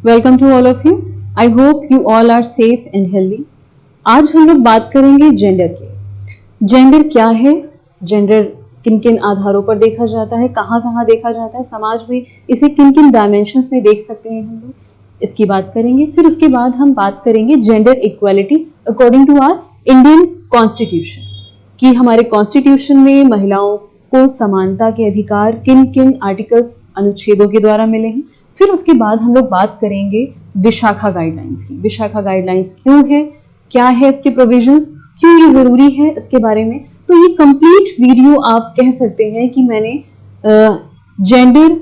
Welcome to all of you. I hope you all are safe and healthy. आज हम लोग बात करेंगे जेंडर की। जेंडर क्या है, जेंडर किन किन आधारों पर देखा जाता है, कहाँ कहाँ देखा जाता है समाज में, इसे किन किन डायमेंशंस में देख सकते हैं हम लोग, इसकी बात करेंगे। फिर उसके बाद हम बात करेंगे gender equality according to our Indian constitution, कि हमारे कॉन्स्टिट्यूशन में महिलाओं को समानता के अधिकार किन किन आर्टिकल्स, अनुच्छेदों के द्वारा मिले हैं। फिर उसके बाद हम लोग बात करेंगे विशाखा गाइडलाइंस की। विशाखा गाइडलाइंस क्यों है, क्या है इसके प्रोविजंस, क्यों ये जरूरी है, इसके बारे में। तो ये कंप्लीट वीडियो आप कह सकते हैं कि मैंने जेंडर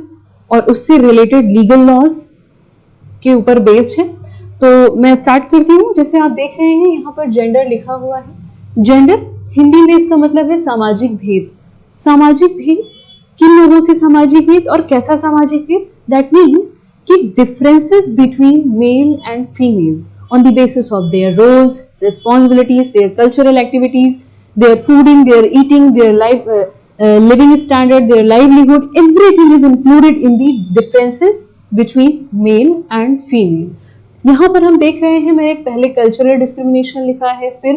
और उससे रिलेटेड लीगल लॉज के ऊपर बेस्ड है। तो मैं स्टार्ट करती हूँ। जैसे आप देख रहे हैं यहाँ पर जेंडर लिखा हुआ है। जेंडर हिंदी में इसका मतलब है सामाजिक भेद। सामाजिक भेद, किन लोगों से सामाजिक भेद और कैसा सामाजिक भेद? दैट मीन्स कि differences between male and females on the basis of their roles, responsibilities, their cultural activities, their fooding, their eating, their life, living standard, their livelihood, everything is included in the differences between male and female. यहाँ पर हम देख रहे हैं, मैंने पहले cultural discrimination लिखा है, फिर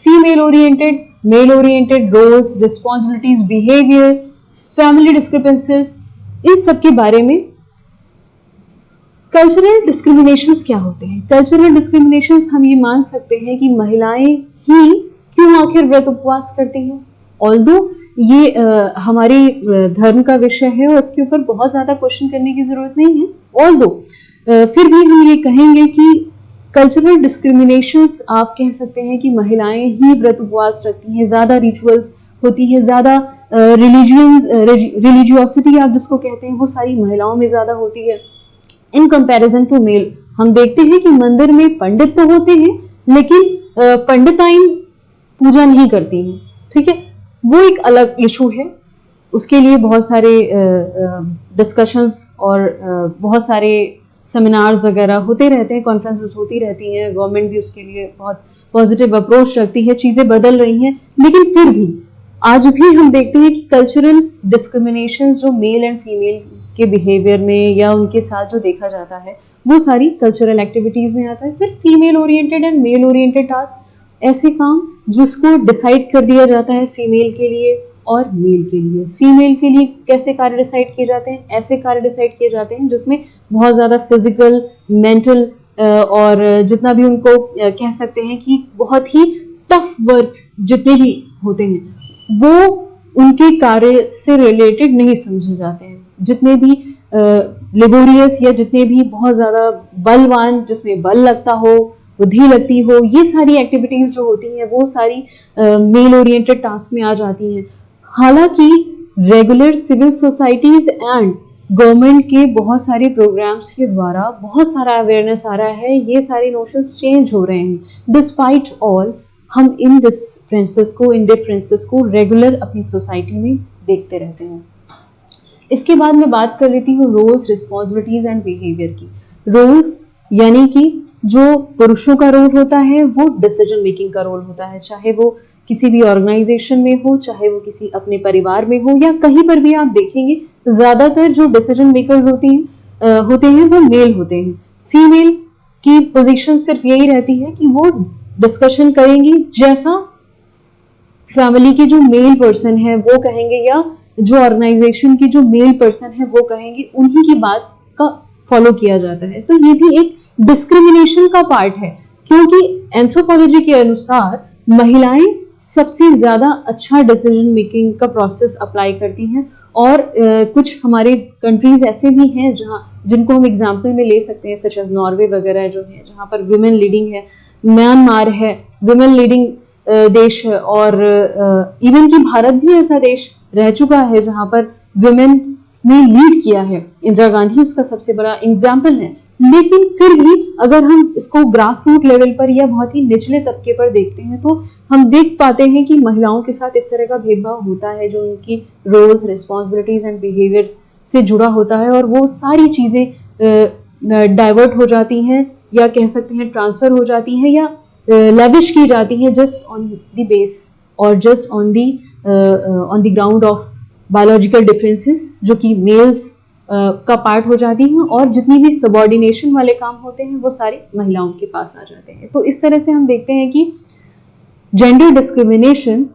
female oriented, male oriented roles, responsibilities, behaviour, family discrepancies, इन सब के बारे में। कल्चरल डिस्क्रिमिनेशंस क्या होते हैं? कल्चरल डिस्क्रिमिनेशंस हम ये मान सकते हैं कि महिलाएं ही क्यों आखिर व्रत उपवास करती हैं। ऑल्दो ये हमारे धर्म का विषय है और उसके ऊपर बहुत ज्यादा क्वेश्चन करने की जरूरत नहीं है। ऑल्दो फिर भी हम ये कहेंगे कि कल्चरल डिस्क्रिमिनेशंस, आप कह सकते हैं कि महिलाएं ही व्रत उपवास रखती हैं, ज्यादा रिचुअल्स होती है, ज्यादा रिलीजियोसिटी आप जिसको कहते हैं वो सारी महिलाओं में ज्यादा होती है इन कंपैरिजन टू मेल। हम देखते हैं कि मंदिर में पंडित तो होते हैं लेकिन पंडिताइन पूजा नहीं करती हैं, ठीक है, वो एक अलग इशू है। उसके लिए बहुत सारे डिस्कशंस और बहुत सारे सेमिनार्स वगैरह होते रहते हैं, कॉन्फ्रेंसेस होती रहती हैं। गवर्नमेंट भी उसके लिए बहुत पॉजिटिव अप्रोच रखती है, चीजें बदल रही हैं, लेकिन फिर भी आज भी हम देखते हैं कि कल्चरल डिस्क्रिमिनेशन जो मेल एंड फीमेल के बिहेवियर में या उनके साथ जो देखा जाता है वो सारी कल्चरल एक्टिविटीज में आता है। फिर female oriented and mail oriented task, ऐसे काम जिसको डिसाइड कर दिया जाता है फीमेल के लिए और मेल के लिए। फीमेल के लिए कैसे कार्य डिसाइड किए जाते हैं? ऐसे कार्य डिसाइड किए जाते हैं जिसमें बहुत ज्यादा फिजिकल, मेंटल और जितना भी उनको कह सकते हैं कि बहुत ही टफ वर्क जितने भी होते हैं वो उनके कार्य से रिलेटेड नहीं समझे जाते हैं। जितने भी लेबोरियस या जितने भी बहुत ज्यादा बलवान, जिसमें बल लगता हो, बुद्धि लगती हो, ये सारी एक्टिविटीज जो होती हैं वो सारी मेल ओरिएंटेड टास्क में आ जाती हैं। हालांकि regular civil societies and government के बहुत सारे प्रोग्राम्स के द्वारा बहुत सारा अवेयरनेस आ रहा है, ये सारे नोशंस चेंज हो रहे हैं। डिस्पाइट ऑल हम इन डिफरेंसेस को रेगुलर अपनी सोसाइटी में देखते रहते हैं। इसके बाद मैं बात कर लेती हूँ रोल्स, रिस्पॉन्सिबिलिटीज एंड बिहेवियर की। रोल्स यानी कि जो पुरुषों का रोल होता है वो डिसीजन मेकिंग का रोल होता है, चाहे वो किसी भी ऑर्गेनाइजेशन में हो, चाहे वो किसी अपने परिवार में हो या कहीं पर भी। आप देखेंगे ज्यादातर जो डिसीजन मेकर्स होते हैं वो मेल होते हैं। फीमेल की पोजीशन सिर्फ यही रहती है कि वो डिस्कशन करेंगी जैसा फैमिली के जो मेल पर्सन है वो कहेंगे या जो ऑर्गेनाइजेशन की जो मेल पर्सन है वो कहेंगे, उन्हीं की बात का फॉलो किया जाता है। तो ये भी एक डिस्क्रिमिनेशन का पार्ट है, क्योंकि एंथ्रोपोलॉजी के अनुसार महिलाएं सबसे ज्यादा अच्छा डिसीजन मेकिंग का प्रोसेस अप्लाई करती हैं। और कुछ हमारे कंट्रीज ऐसे भी हैं जिनको हम एग्जाम्पल में ले सकते हैं, सच एज नॉर्वे वगैरह जो है, जहां पर विमेन लीडिंग है। म्यांमार है, विमेन लीडिंग देश है। और इवन कि भारत भी ऐसा देश रह चुका है जहां पर विमेन ने लीड किया है। इंदिरा गांधी उसका सबसे बड़ा एग्जाम्पल है। लेकिन फिर भी अगर हम इसको ग्रास रूट लेवल पर या बहुत ही निचले तबके पर देखते हैं तो हम देख पाते हैं कि महिलाओं के साथ इस तरह का भेदभाव होता है जो उनकी रोल्स, रिस्पॉन्सिबिलिटीज एंड बिहेवियर्स से जुड़ा होता है। और वो सारी चीजें डाइवर्ट हो जाती हैं या कह सकते हैं ट्रांसफर हो जाती हैं या लेविश की जाती हैं जस्ट ऑन द बेस और just on the ground of biological differences, जो कि मेल्स का पार्ट हो जाती हैं और जितनी भी सबऑर्डिनेशन वाले काम होते हैं वो सारे महिलाओं के पास आ जाते हैं। तो इस तरह से हम देखते हैं कि gender discrimination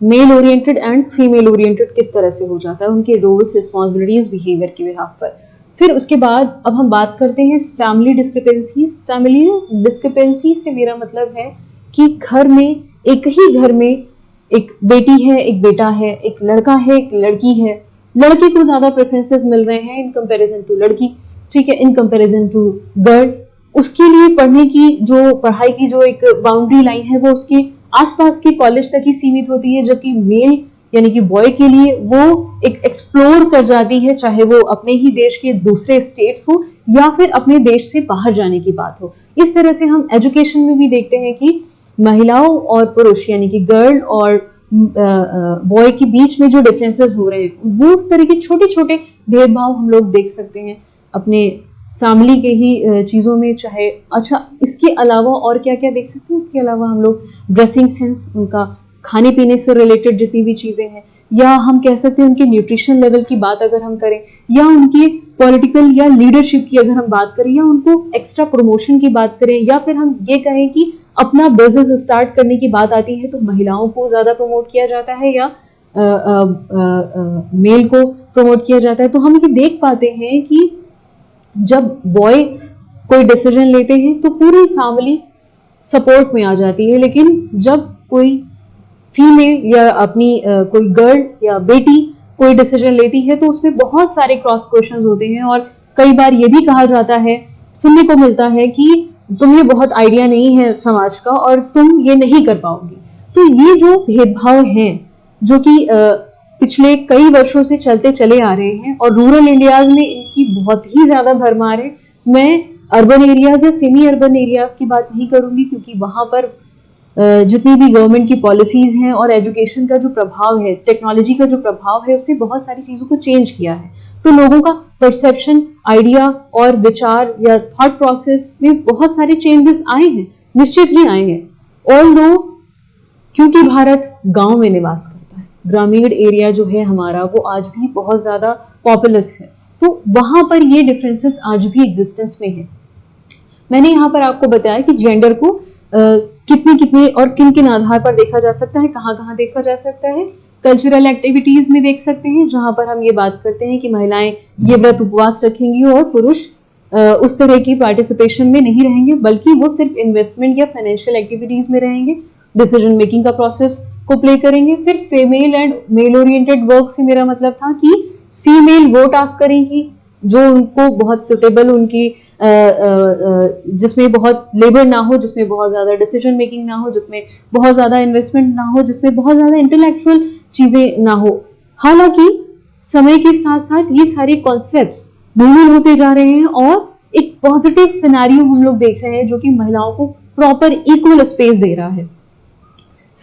mail oriented and female oriented किस तरह से हो जाता है उनके रोल्स, रिस्पॉन्सिबिलिटीज, बिहेवियर के बिहाफ पर। फिर उसके बाद अब हम बात करते हैं फैमिली डिस्क्रिपेंसीज। फैमिली डिस्क्रिपेंसी से मेरा मतलब है कि घर में, एक ही घर में एक बेटी है, एक बेटा है, एक लड़का है, एक लड़की है। लड़के को ज्यादा प्रेफरेंसेस मिल रहे हैं इन कंपैरिजन टू लड़की, ठीक है, इन कंपैरिजन टू गर्ल। उसके लिए पढ़ने की जो, पढ़ाई की जो एक बाउंड्री लाइन है वो उसके आसपास के कॉलेज तक ही सीमित होती है, जबकि मेल यानी कि बॉय के लिए वो एक एक्सप्लोर कर जाती है, चाहे वो अपने ही देश के दूसरे स्टेट्स हो या फिर अपने देश से बाहर जाने की बात हो। इस तरह से हम एजुकेशन में भी देखते हैं कि महिलाओं और पुरुष यानी कि गर्ल और बॉय के बीच में जो डिफरेंसेस हो रहे हैं वो उस तरह के छोटे छोटे भेदभाव हम लोग देख सकते हैं अपने फैमिली के ही चीज़ों में। चाहे अच्छा, इसके अलावा और क्या क्या देख सकते हैं, इसके अलावा हम लोग ड्रेसिंग सेंस, उनका खाने पीने से रिलेटेड जितनी भी चीज़ें हैं, या हम कह सकते हैं उनके न्यूट्रिशन लेवल की बात अगर हम करें, या उनके पॉलिटिकल या लीडरशिप की अगर हम बात करें, या उनको एक्स्ट्रा प्रमोशन की बात करें, या फिर हम ये कहें कि अपना बिजनेस स्टार्ट करने की बात आती है तो महिलाओं को ज्यादा प्रमोट किया जाता है या मेल को प्रमोट किया जाता है। तो हम ये देख पाते हैं कि जब बॉयज कोई डिसीजन लेते हैं तो पूरी फैमिली सपोर्ट में आ जाती है, लेकिन जब कोई फीमेल या अपनी कोई गर्ल या बेटी कोई डिसीजन लेती है तो उसमें बहुत सारे क्रॉस क्वेश्चंस होते हैं और कई बार ये भी कहा जाता है, सुनने को मिलता है कि तुम्हें बहुत आइडिया नहीं है समाज का और तुम ये नहीं कर पाओगी। तो ये जो भेदभाव हैं जो कि पिछले कई वर्षों से चलते चले आ रहे हैं और रूरल इंडियाज में इनकी बहुत ही ज्यादा भरमार है। मैं अर्बन एरियाज या सेमी अर्बन एरियाज की बात नहीं करूंगी क्योंकि वहां पर जितनी भी गवर्नमेंट की पॉलिसीज हैं और एजुकेशन का जो प्रभाव है, टेक्नोलॉजी का जो प्रभाव है, उसने बहुत सारी चीजों को चेंज किया है। तो लोगों का परसेप्शन, आइडिया और विचार या थॉट प्रोसेस में बहुत सारे चेंजेस आए हैं, निश्चित ही आए हैं। ऑल्दो क्योंकि भारत गांव में निवास करता है, ग्रामीण एरिया जो है हमारा वो आज भी बहुत ज्यादा पॉपुलस है, तो वहां पर ये डिफरेंसेस आज भी एग्जिस्टेंस में है। मैंने यहाँ पर आपको बताया कि जेंडर को कितने कितने और किन किन आधार पर देखा जा सकता है, कहाँ कहाँ देखा जा सकता है। कल्चरल एक्टिविटीज में देख सकते हैं जहां पर हम ये बात करते हैं कि महिलाएं ये व्रत उपवास रखेंगी और पुरुष उस तरह की पार्टिसिपेशन में नहीं रहेंगे, बल्कि वो सिर्फ इन्वेस्टमेंट या फाइनेंशियल एक्टिविटीज में रहेंगे, डिसीजन मेकिंग का प्रोसेस को प्ले करेंगे। फिर female and mail oriented work से मेरा मतलब था कि फीमेल वो टास्क करेंगी जो उनको बहुत सुटेबल, उनकी जिसमें बहुत लेबर ना हो, जिसमें बहुत ज्यादा डिसीजन मेकिंग ना हो, जिसमें बहुत ज्यादा इन्वेस्टमेंट ना हो, जिसमें बहुत ज्यादा इंटेलेक्चुअल चीजें ना हो। हालांकि समय के साथ साथ ये सारे कॉन्सेप्ट्स मूवमेंट होते जा रहे हैं और एक पॉजिटिव सिनेरियो हम लोग देख रहे हैं जो कि महिलाओं को प्रॉपर इक्वल स्पेस दे रहा है।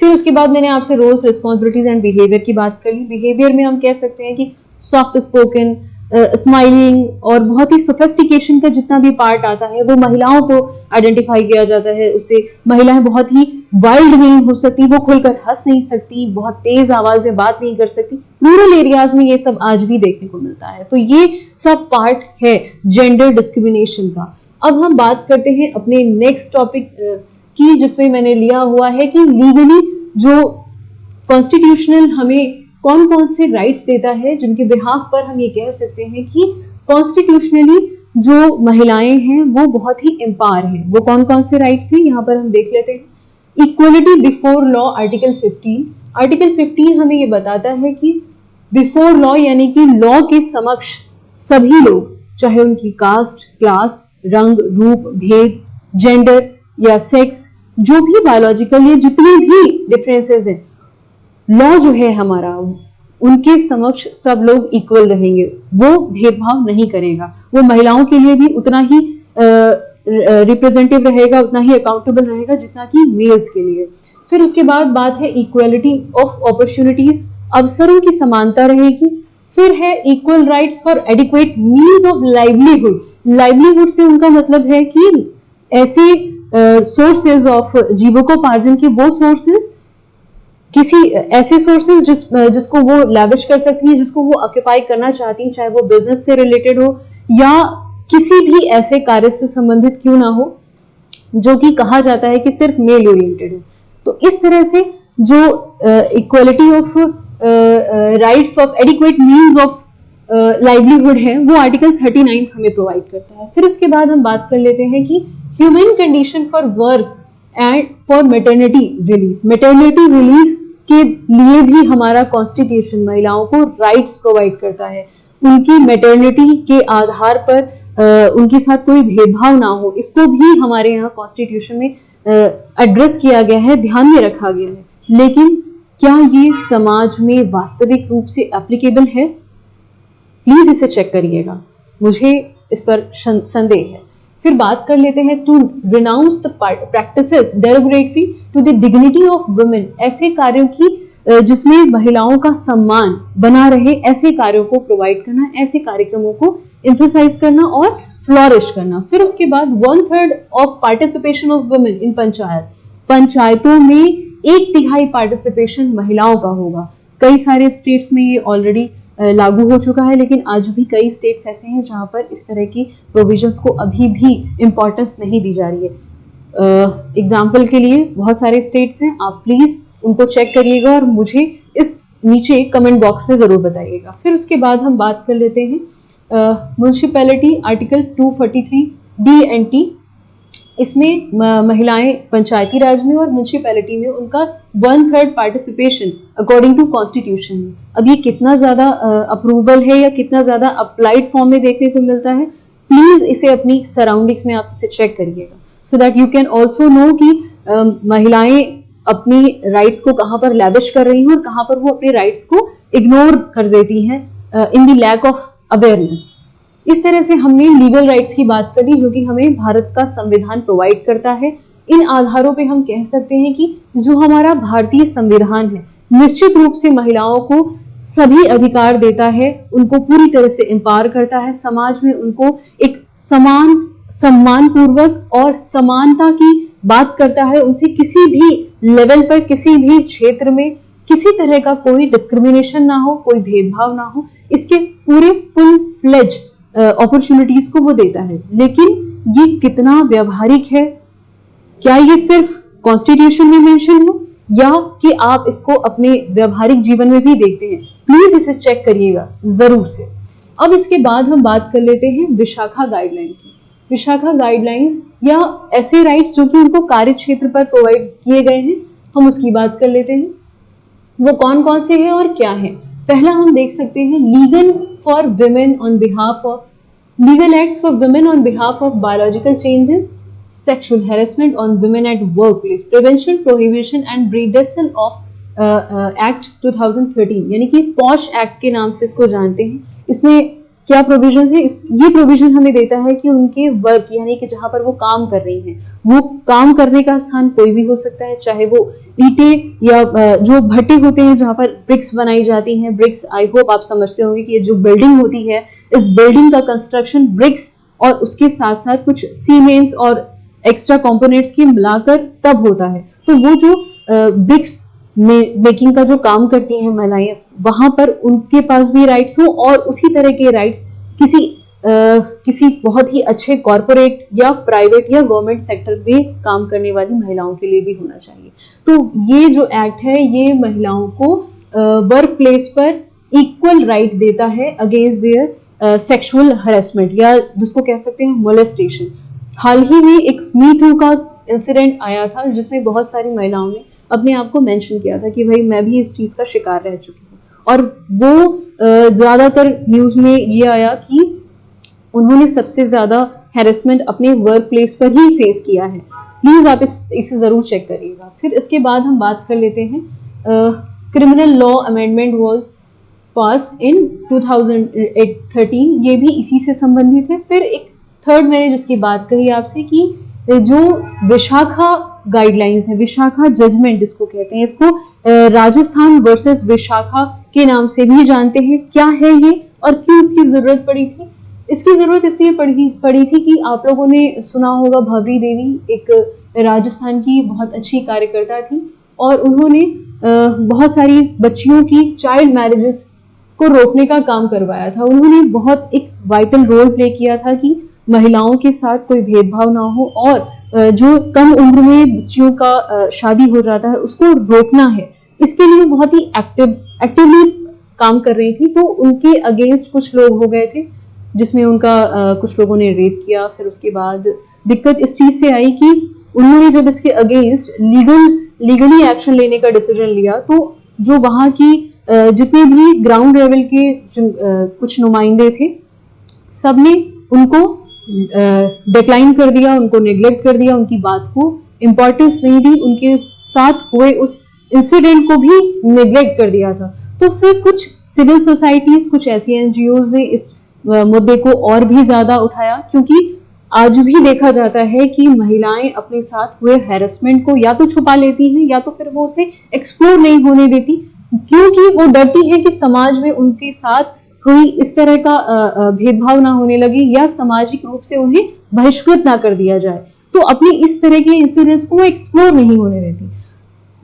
फिर उसके बाद मैंने आपसे रोल्स, रिस्पॉन्सिबिलिटीज एंड बिहेवियर की बात कर ली। बिहेवियर में हम कह सकते हैं कि सॉफ्ट स्पोकन, स्माइलिंग और बहुत ही सोफिस्टिकेशन का जितना भी पार्ट आता है वो महिलाओं को आइडेंटिफाई किया जाता है। उससे महिलाएं बहुत ही वाइल्ड नहीं हो सकती, वो खुलकर हंस नहीं सकती, बहुत तेज आवाज में बात नहीं कर सकती। रूरल एरियाज में ये सब आज भी देखने को मिलता है। तो ये सब पार्ट है जेंडर डिस्क्रिमिनेशन का। अब हम बात करते हैं अपने नेक्स्ट टॉपिक की, जिसमें मैंने लिया हुआ है कि लीगली जो कॉन्स्टिट्यूशनल हमें कौन कौन से राइट्स देता है, जिनके बिहाफ पर हम ये कह सकते हैं कि कॉन्स्टिट्यूशनली जो महिलाएं हैं वो बहुत ही एम्पावर हैं। वो कौन कौन से राइट्स हैं यहाँ पर हम देख लेते हैं। Equality before law, article 15। Article 15 हमें ये बताता है कि बिफोर लॉ यानी कि लॉ के समक्ष सभी लोग, चाहे उनकी कास्ट, क्लास, रंग, रूप, भेद, जेंडर या सेक्स, जो भी बायोलॉजिकल या जितने भी डिफरेंसेस हैं, लॉ जो है हमारा उनके समक्ष सब लोग इक्वल रहेंगे। वो भेदभाव नहीं करेगा, वो महिलाओं के लिए भी उतना ही रिप्रेजेंटेटिव रहेगा, उतना ही अकाउंटेबल रहेगा जितना कि मेल्स के लिए। फिर उसके बाद बात है इक्वलिटी ऑफ अपॉर्चुनिटीज, अवसरों की समानता रहेगी। फिर है equal rights for adequate means of livelihood. Livelihood से उनका मतलब है कि ऐसे सोर्सेज ऑफ जीविकोपार्जन के वो सोर्सेज किसी ऐसे सोर्सेज जिसको वो लैविश कर सकती हैं, जिसको वो ऑक्यूपाई करना चाहती हैं, चाहे वो बिजनेस से रिलेटेड हो या किसी भी ऐसे कार्य से संबंधित क्यों ना हो जो कि कहा जाता है कि सिर्फ मेल ओरिएंटेड है। तो इस तरह से जो equality of rights of adequate means of livelihood है वो आर्टिकल 39 हमें प्रोवाइड करता है। फिर उसके बाद हम बात कर लेते हैं कि human condition for work and for maternity relief. Maternity relief के लिए भी हमारा कॉन्स्टिट्यूशन महिलाओं को राइट्स प्रोवाइड करता है। उनकी मैटरनिटी के आधार पर उनके साथ कोई भेदभाव ना हो, इसको भी हमारे यहाँ कॉन्स्टिट्यूशन में एड्रेस किया गया है, ध्यान में रखा गया है। लेकिन क्या ये समाज में वास्तविक रूप से एप्लीकेबल है? प्लीज इसे चेक करिएगा, मुझे इस पर संदेह है। फिर बात कर लेते हैं to renounce the practices derogatory to the dignity of women. ऐसे कार्यों की जिसमें महिलाओं का सम्मान बना रहे, ऐसे कार्यों को प्रोवाइड करना, ऐसे कार्यक्रमों को एम्फसाइज करना और फ्लोरिश करना। फिर उसके बाद 1/3 of participation of women in panchayat. पंचायतों में 1/3 पार्टिसिपेशन महिलाओं का होगा। कई सारे स्टेट्स में ये ऑलरेडी लागू हो चुका है, लेकिन आज भी कई स्टेट्स ऐसे हैं जहां पर इस तरह की प्रोविजंस को अभी भी इंपॉर्टेंस नहीं दी जा रही है। एग्जाम्पल के लिए बहुत सारे स्टेट्स हैं, आप प्लीज उनको चेक करिएगा और मुझे इस नीचे कमेंट बॉक्स में जरूर बताइएगा। फिर उसके बाद हम बात कर लेते हैं municipality article 243 D and T. इसमें महिलाएं पंचायती राज में और म्युनिसिपैलिटी में उनका 1/3 पार्टिसिपेशन अकॉर्डिंग टू कॉन्स्टिट्यूशन है। अब ये कितना ज्यादा अप्रूवल है या कितना ज्यादा अप्लाइड फॉर्म में देखने को मिलता है, प्लीज इसे अपनी सराउंडिंग्स में आप इसे चेक करिएगा, so that you can also know कि महिलाएं अपनी राइट्स को कहां पर लैविश कर रही हैं और कहां पर वो अपने राइट्स को इग्नोर कर देती हैं in the lack of awareness. इस तरह से हमने लीगल राइट्स की बात करी जो कि हमें भारत का संविधान प्रोवाइड करता है। इन आधारों पे हम कह सकते हैं कि जो हमारा भारतीय संविधान है निश्चित रूप से महिलाओं को सभी अधिकार देता है, उनको पूरी तरह से एम्पावर करता है, समाज में उनको एक समान सम्मान पूर्वक और समानता की बात करता है। उनसे किसी भी लेवल पर, किसी भी क्षेत्र में किसी तरह का कोई डिस्क्रिमिनेशन ना हो, कोई भेदभाव ना हो, इसके पूरे फुल फ्लेज अपॉर्चुनिटीज को वो देता है। लेकिन ये कितना व्यवहारिक है? क्या ये सिर्फ कॉन्स्टिट्यूशन में मेंशन हो या कि आप इसको अपने व्यवहारिक जीवन में भी देखते हैं? प्लीज इसे चेक करिएगा जरूर से। अब इसके बाद हम बात कर लेते हैं विशाखा गाइडलाइन की। विशाखा गाइडलाइंस या ऐसे राइट्स जो कि उनको कार्य क्षेत्र पर प्रोवाइड किए गए हैं, हम उसकी बात कर लेते हैं। वो कौन कौन से हैं और क्या है? पहला हम देख सकते हैं legal for women on behalf of legal acts for women on behalf of biological changes, sexual harassment on women at work place, prevention, prohibition and reduction of act 2013, यानी कि पॉश एक्ट के नाम से इसको जानते हैं। इसमें क्या प्रोविजन है? ये प्रोविजन हमें देता है कि उनके वर्क यानी कि जहां पर वो काम कर रही हैं, वो काम करने का स्थान कोई भी हो सकता है, चाहे वो ईंटे या जो भट्टे होते हैं जहां पर ब्रिक्स बनाई जाती हैं। ब्रिक्स, आई होप आप समझते होंगे कि ये जो बिल्डिंग होती है, इस बिल्डिंग का कंस्ट्रक्शन ब्रिक्स और उसके साथ साथ कुछ सीमेंट्स और एक्स्ट्रा कंपोनेंट्स की मिलाकर तब होता है। तो वो जो ब्रिक्स मेकिंग का जो काम करती हैं महिलाएं, वहां पर उनके पास भी राइट्स हो और उसी तरह के राइट्स किसी बहुत ही अच्छे कॉर्पोरेट या प्राइवेट या गवर्नमेंट सेक्टर में काम करने वाली महिलाओं के लिए भी होना चाहिए। तो ये जो एक्ट है ये महिलाओं को वर्क प्लेस पर इक्वल राइट देता है अगेंस्ट देयर सेक्सुअल हरेसमेंट या जिसको कह सकते हैं मोलेस्टेशन। हाल ही में एक मी टू का इंसिडेंट आया था जिसमें बहुत सारी महिलाओं ने अपने आप को मेंशन किया था कि भाई मैं भी इस चीज का शिकार रह चुकी हूँ, और वो ज्यादातर न्यूज में ये आया कि उन्होंने सबसे ज्यादा हैरेसमेंट अपने वर्क प्लेस पर ही फेस किया है। प्लीज आप इसे जरूर चेक करिएगा। फिर इसके बाद हम बात कर लेते हैं criminal law amendment was passed in 2013, ये भी इसी से संबंधित है। फिर एक थर्ड मैंने जिसकी बात कही आपसे कि जो विशाखा गाइडलाइंस है, विशाखा जजमेंट जिसको कहते हैं, इसको राजस्थान वर्सेस विशाखा के नाम से भी जानते हैं। क्या है ये और क्यों इसकी जरूरत पड़ी थी? इसकी जरूरत इसलिए पड़ी थी कि आप लोगों ने सुना होगा भाबरी देवी एक राजस्थान की बहुत अच्छी कार्यकर्ता थी और उन्होंने बहुत सारी बच्चियों की चाइल्ड मैरिजेस को रोकने का काम करवाया था। उन्होंने बहुत एक वाइटल रोल प्ले किया था कि महिलाओं के साथ कोई भेदभाव ना हो और जो कम उम्र में बच्चियों का शादी हो जाता है उसको रोकना है, इसके लिए बहुत ही एक्टिवली काम कर रही थी। तो उनके अगेंस्ट कुछ लोग हो गए थे जिसमें उनका कुछ लोगों ने रेप किया। फिर उसके बाद दिक्कत इस चीज से आई कि उन्होंने जब इसके अगेंस्ट लीगली एक्शन लेने का डिसीजन लिया तो जो वहां की जितने भी ग्राउंड लेवल के कुछ नुमाइंदे थे सबने उनको डिक्लाइन कर दिया, उनको नेग्लेक्ट कर दिया, उनकी बात को इंपॉर्टेंस नहीं दी, उनके साथ हुए उस इंसिडेंट को भी नेग्लेक्ट कर दिया था। तो फिर कुछ सिविल सोसाइटीज, कुछ ऐसी एनजीओज ने इस मुद्दे को और भी ज्यादा उठाया, क्योंकि आज भी देखा जाता है कि महिलाएं अपने साथ हुए हैरेसमेंट को या तो छुपा लेती हैं या तो फिर वो उसे एक्सप्लोर नहीं होने देती, क्योंकि वो डरती है कि समाज में उनके साथ कोई इस तरह का भेदभाव ना होने लगे या सामाजिक रूप से उन्हें बहिष्कृत ना कर दिया जाए। तो अपने इस तरह के इंसिडेंट्स को वो एक्सप्लोर नहीं होने देती।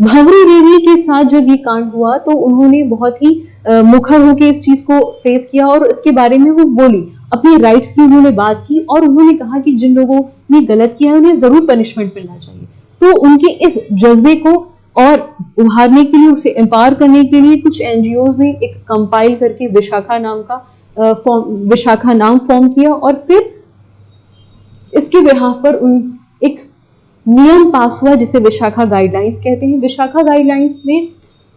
भंवरी देवी के साथ जब ये कांड हुआ तो उन्होंने बहुत ही मुखर होकर इस चीज को फेस किया और इसके बारे में वो बोली, अपनी राइट्स की उन्होंने बात की और उन्होंने कहा कि जिन लोगों ने गलत किया है उन्हें जरूर पनिशमेंट मिलना चाहिए। तो उनके इस जज्बे को और उभारने के लिए, उसे एम्पावर करने के लिए कुछ एनजीओज ने एक कंपाइल करके विशाखा नाम फॉर्म किया और फिर इसके बिहाफ पर एक नियम पास हुआ जिसे विशाखा गाइडलाइंस कहते हैं। विशाखा गाइडलाइंस में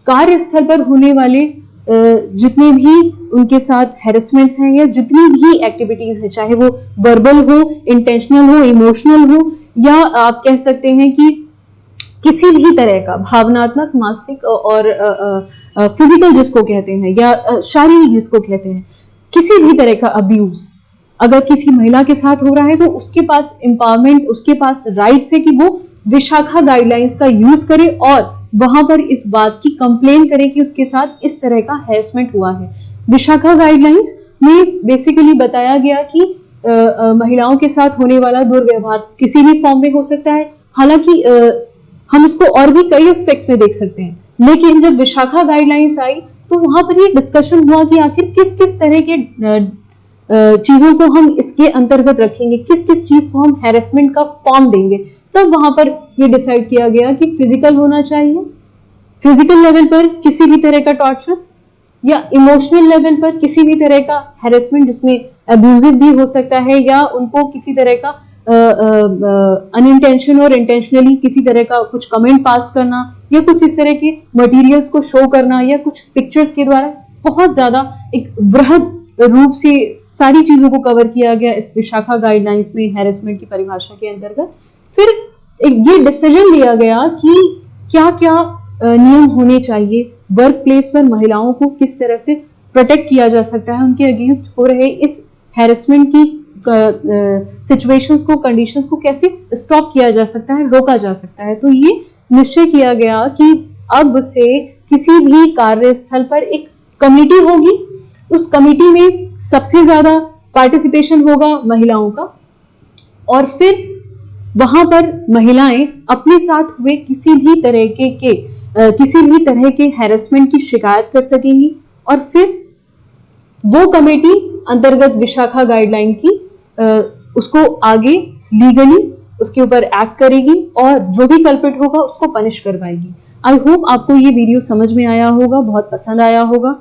कार्यस्थल पर होने वाले जितने भी उनके साथ हैरेसमेंट्स हैं या जितनी भी एक्टिविटीज है, चाहे वो वर्बल हो, इंटेंशनल हो, इमोशनल हो, या आप कह सकते हैं कि किसी भी तरह का भावनात्मक, मानसिक और फिजिकल जिसको कहते हैं या शारीरिक जिसको कहते हैं, किसी भी तरह का अब्यूज अगर किसी महिला के साथ हो रहा है तो उसके पास एम्पावरमेंट, उसके पास राइट्स है कि वो विशाखा गाइडलाइंस का यूज करे और वहां पर इस बात की कंप्लेन करे कि उसके साथ इस तरह का हैरेसमेंट हुआ है। विशाखा गाइडलाइंस में बेसिकली बताया गया कि महिलाओं के साथ होने वाला दुर्व्यवहार किसी भी फॉर्म में हो सकता है। हालांकि हम इसको और भी कई एस्पेक्ट्स में देख सकते हैं, लेकिन जब विशाखा गाइडलाइंस आई तो वहां पर ये डिस्कशन हुआ कि आखिर किस किस तरह के चीजों को हम इसके अंतर्गत रखेंगे, किस किस चीज को हम हैरेसमेंट का फॉर्म देंगे। तब वहां पर ये डिसाइड किया गया कि फिजिकल होना चाहिए, फिजिकल लेवल पर किसी भी तरह का टॉर्चर, या इमोशनल लेवल पर किसी भी तरह का हैरेसमेंट जिसमें अब्यूजिव भी हो सकता है, या उनको किसी तरह का अनइंटेंशन और इंटेंशनली किसी तरह का कुछ कमेंट पास करना, या कुछ इस तरह के मटेरियल्स को शो करना, या कुछ पिक्चर्स के द्वारा। बहुत ज्यादा एक वृहद रूप से सारी चीजों को कवर किया गया इस विशाखा गाइडलाइंस में हैरेसमेंट की परिभाषा के अंतर्गत। फिर ये डिसीजन लिया गया कि क्या क्या नियम होने चाहिए, वर्क प्लेस पर महिलाओं को किस तरह से प्रोटेक्ट किया जा सकता है, उनके अगेंस्ट हो रहे इस हैरेसमेंट की सिचुएशंस को, कंडीशंस को कैसे स्टॉप किया जा सकता है, रोका जा सकता है। तो ये निश्चय किया गया कि अब से किसी भी कार्यस्थल पर एक कमेटी होगी, उस कमेटी में सबसे ज्यादा पार्टिसिपेशन होगा महिलाओं का, और फिर वहां पर महिलाएं अपने साथ हुए किसी भी तरह के हैरेसमेंट की शिकायत कर सकेंगी, और फिर वो कमेटी अंतर्गत विशाखा गाइडलाइन की उसको आगे लीगली उसके ऊपर एक्ट करेगी और जो भी कल्प्रिट होगा उसको पनिश करवाएगी। आई होप आपको ये वीडियो समझ में आया होगा, बहुत पसंद आया होगा।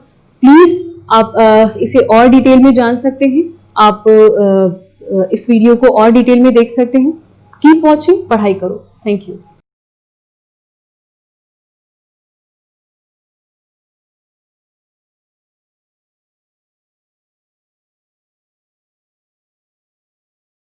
प्लीज आप इसे और डिटेल में जान सकते हैं, आप इस वीडियो को और डिटेल में देख सकते हैं। कीप वॉचिंग, पढ़ाई करो। Thank you.